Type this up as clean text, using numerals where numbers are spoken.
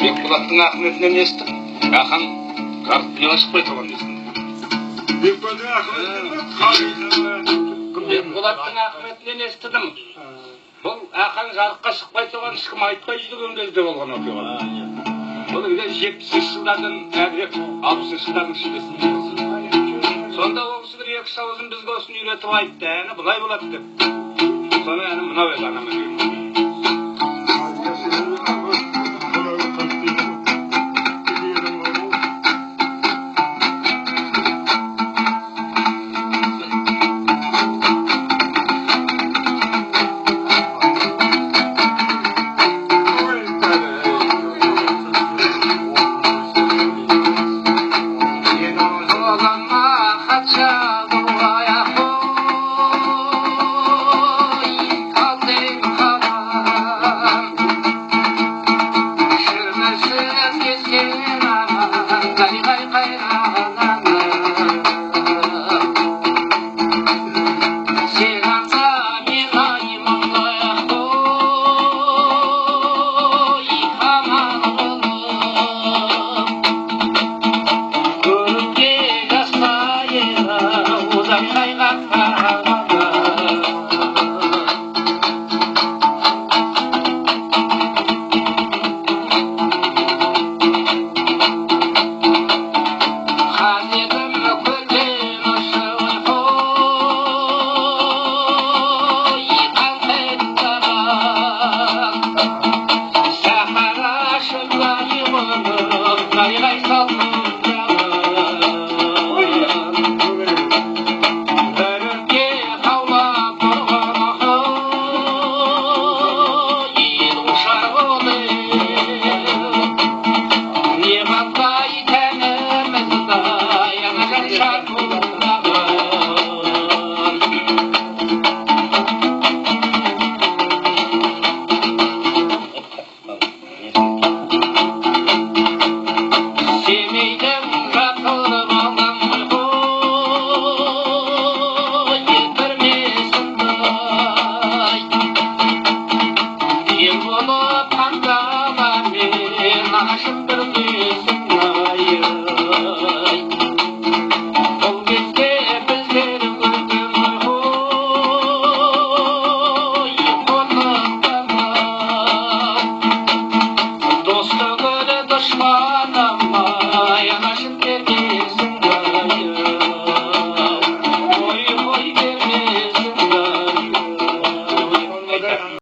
Бекболаттың Ахметінен естім. Ахан картинеға шықпай тұрған естім. Бекболаттың Ахметінен естідім. Бұл Ахан жарыққа шықпай тұрған ешкім айтпай жүрген кезде болған оқиға. Бұл кезде 70 жылдардан әрірек 60 жылдардың ішіндесін. Сонда ол кісілер екі сауызын бізге осыны үйретіп айтты, әні бұлай болады деп. Соны әні мынау еді анама деймін.